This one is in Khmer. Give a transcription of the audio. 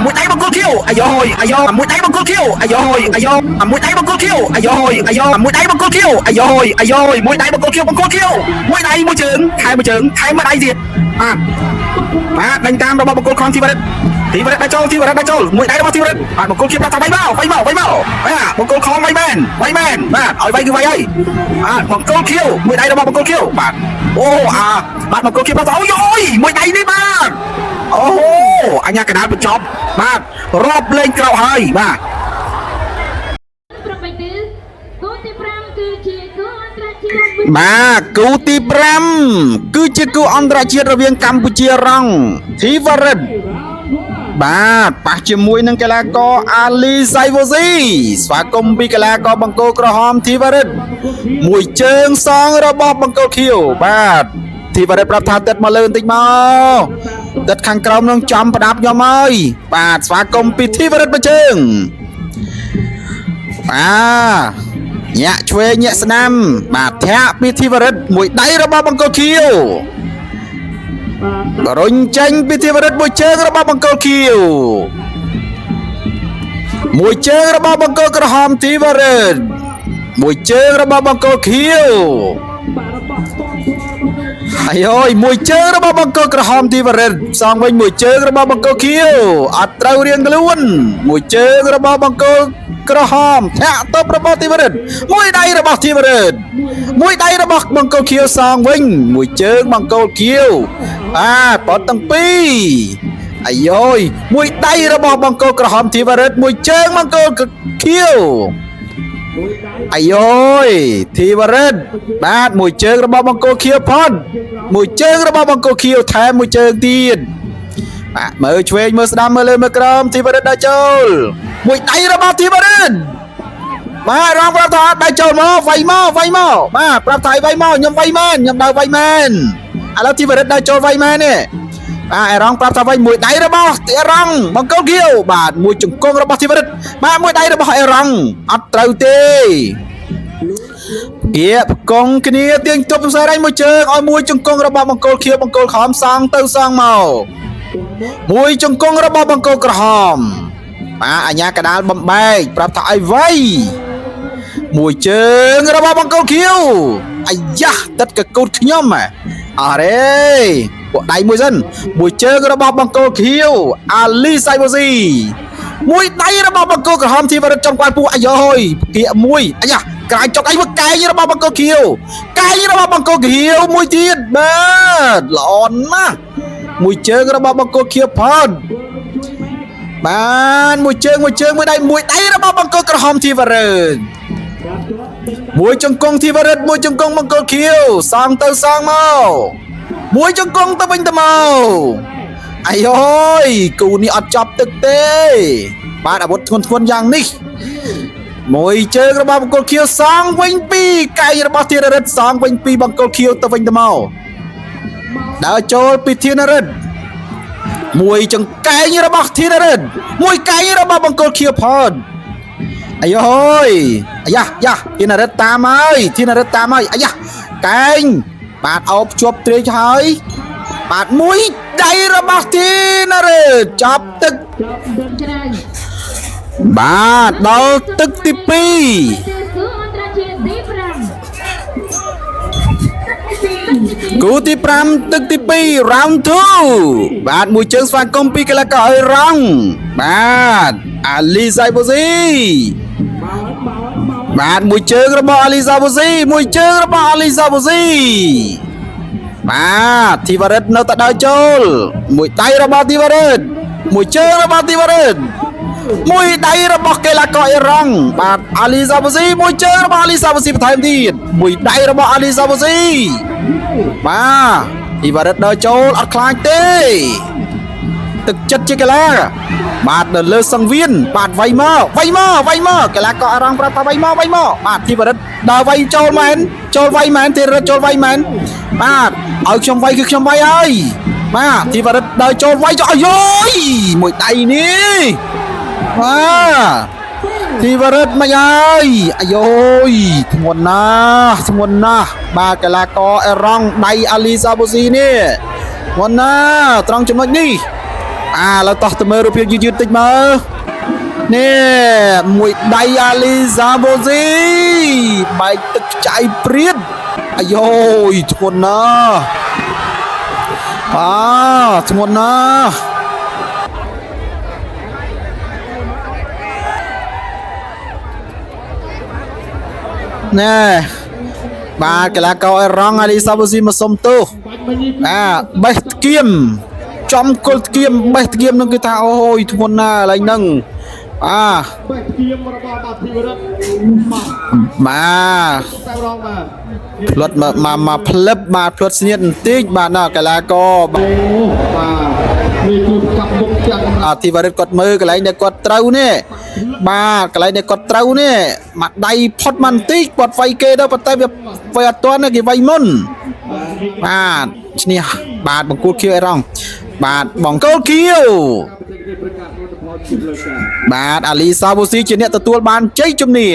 មួយដៃបង្គោលខៀវអាយ៉យអាយ៉មួយដៃបង្គោលខៀវអាយ៉យអាយ៉មួយដៃបង្គោលខៀវអាយ៉យអាយ៉មួយដៃបង្គោលខៀវអាយ៉យអាយ៉មួយដៃបង្គោលខៀវមួយដៃមួយជើងថែមមួយជើងថែមមួយដៃទៀតបាទដេញតាមរបស់បង្គោលខំធីវរិទ្ធដៃចូលមួយដៃរបស់ធីវរិទ្ធបាទបង្គោលខៀវប្រាប់ថាវាយមកបាទបង្គោលខំវាយមែនបាទឲ្យវាយគឺវាយហើយបង្គោលខៀវមួយដៃរបស់បង្គោលខៀវបាទអូបាទបង្គោលខៀវប្រាប់ថាអូយមួយដៃនេះបាទអូអញ្ញាកណ្ដាលបញ្ចប់បាទរាប់លេងក្រោកហើយបាទបាទគូទី5គឺជាគូអន្តរជាតិរវាងកម្ពុជារងធីវរិទ្ធបាទប៉ះជាមួយនឹងកីឡាករអាលីសៃវូស៊ីស្វាគមន៍ពីកីឡាករបង្គោលក្រហមធីវរិទ្ធមួយជើងសងរបស់បង្គោលខៀវបាទធីវរិទ្ធប្រាប់ថាទឹកមកលើបន្តិចមកទឹកខាងក្រោមនឹងចំប្រដាប់ខ្ញុំហើយបាទស្វាគមន៍ពីធីវរិទ្ធមួយជើងញាក់ឆ្វេងញាក់ស្ដាំបាទធាក់ពីធីវរិទ្ធមួយដៃរបស់បង្គោលខៀវរុញចេញពីធីវរិទ្ធមួយជើងរបស់បង្គោលខៀវមួយជើងរបស់បង្គោលក្រហមធីវរិទ្ធមួយជើងរបស់បង្គោលខៀវអាយមួយជើងរបស់បង្គោលក្រហមធីវរិទ្ធសងវិញមួយជើងរបស់បង្គោលខៀវអត់ត្រូវរៀងខ្លួនមួយជើងរបស់បង្គោលក្រហមធាក់តបរបស់ធីវរិទ្ធមួយដៃរបស់ធីវរិទ្ធមួយដៃរបស់បង្គោលខៀវសងវិញមួយជើងបង្គោលខៀវបត់ទាំងពីរអាយមួយដៃរបស់បង្គោលក្រហមធីវរិទ្ធមួយជើងបង្គោលខៀវអាយធីវរិទ្ធបាទមួយជើងរបស់បង្គោលខៀវផុតមួយជើងរបស់បង្គោលខៀវថែមមួយជើងទៀតបាទមើលឆ្វេងមើលស្ដាំមើលលើមើលក្រោមធីវរិទ្ធដើរចូលមួយដៃរបស់ធីវរិទ្ធបាទរងប្រាប់ថាដើរចូលមកវាយមកបាទប្រាប់ថាវាយមកខ្ញុំវាយមែនខ្ញុំដើរវាយមែនឥឡូវធីវរិទ្ធដើរចូលវាយមែននេះបាទអេរ៉ង់ប្រាប់ថាវាយមួយដៃរបស់អេរ៉ង់បង្គោលខៀវបាទមួយជង្គង់របស់ធីវរិទ្ធបាទមួយដៃរបស់អេរ៉ង់អត់ត្រូវទេបកងគ្នាទៀងទប់សរសៃដៃមួយជើងឲ្យមួយជង្គង់របស់បង្គោលខៀវបង្គោលក្រហមសងទៅសងមកមួយជង្គង់របស់បង្គោលក្រហមបាទអញ្ញាកដាលបំបែកប្រាប់ថាឲ្យវាយមួយជើងរបស់បង្គោលខៀវអាយ៉ាទឹកកកូតខ្ញុំអរេពួកដៃមួយសិនមួយជើងរបស់បង្គោលខៀវអាលីសៃវូស៊ីមួយដៃរបស់បង្គោលក្រហមធីវរិទ្ធចំកួនពួកអាយ៉យគៀកមួយអាយ៉ាក្រៅចុកអីមកកែងរបស់បង្គោលខៀវកែងរបស់បង្គោលខៀវមួយទៀតបាទល្អណាស់មួយជើងរបស់បង្គោលខៀវផុតបានមួយជើងមួយដៃរបស់បង្គោលក្រហមធីវរិទ្ធមួយជង្គង់ធីវរិទ្ធមួយជង្គង់បង្គោលខៀវសងទៅសងមកមួយជង្គង់ទៅវិញទៅមកអាយគូនេះអត់ចប់ទឹកទេបាទអាវុធធ្ងន់យ៉ាងនេះមួយជើងរបស់បង្គោលខៀវសងវិញពីកែងរបស់ធីវរិទ្ធសងវិញពីបង្គោលខៀវទៅវិញទៅមកដើរចូលពីធីវរិទ្ធមួយចង្កែងរបស់ធីវរិទ្ធមួយកែងរបស់បង្គោលខៀវផុតអាយ៉ាធីវរិទ្ធតាមហើយអាយ៉ាកែងបាទអោបជាប់ត្រេកហើយបាទមួយដៃរបស់ធីវរិទ្ធចាប់ទឹកបាទដល់ទឹកទី2គូទី5ទឹកទី2 round 2បាទមួយជើងស្វាគមន៍ពីកីឡាករអេរ៉ង់បាទអាលីសៃវូស៊ីបាទមួយជើងរបស់អាលីសៃវូស៊ីបាទធីវរិទ្ធនៅតែដើរចូលមួយដៃរបស់ធីវរិទ្ធមួយជើងរបស់ធីវរិទ្ធមួយដៃរបស់កីឡាករអេរ៉ង់បាទអាលីសៃវូស៊ីមួយជើងរបស់អាលីសៃវូស៊ីបន្ថែមទៀតមួយដៃរបស់អាលីសៃវូស៊ីបាទធីវរិទ្ធដើរចូលអត់ខ្លាចទេទឹកចិត្តជាកីឡាបាទនៅលើសង្វៀនបាទវាយមកកីឡាករអេរ៉ង់ប្រាប់ថាវាយមកបាទធីវរិទ្ធដើរវាយចូលមែនធីវរិទ្ធចូលវាយមែនបាទឲ្យខ្ញុំវាយគឺខ្ញុំវាយហើយបាទធីវរិទ្ធដើរចូលវាយចូលអាយមួយដៃនេះបាទធីវរិទ្ធមិនអើយអាយធ្ងន់ណាស់បាទកីឡាករអេរ៉ង់ដៃអាលីសាបូស៊ីនេះធ្ងន់ណាស់ត្រង់ចំណុចនេះ แล้วต่อตัวมือรูปยืดติดมือนี่มวยไดอาลีซาโบซีใบตึกใจเปรี้ยนอโยทนนะทนนะนี่มาเกล้าเกาไอ้รังอาลีซาโบซีมาสมตัวใบตะเกียมจอมกลตะเกียมใบตะเกียมนั่นคือท่าโอ้ยทนนะอะไรนั่งมาพลดมาพลับมาพลดเสียนติ๊กมาหน้ากะลาก็ที่วาริกดมือกะไรเนี่ยกดเต้าเนี่ยมากะไรเนี่ยกดเต้าเนี่ยมาได้พอดมันติ๊กปอดไฟเกด้ปัตตาแบบไฟตัวนั่นกี่ไฟมุนนี่บาดบังกูเคียวไอ้รองบาดบังกูเคียวบาดอาลีซาบูซีเจเนตตัวบานใจจุ่มนี่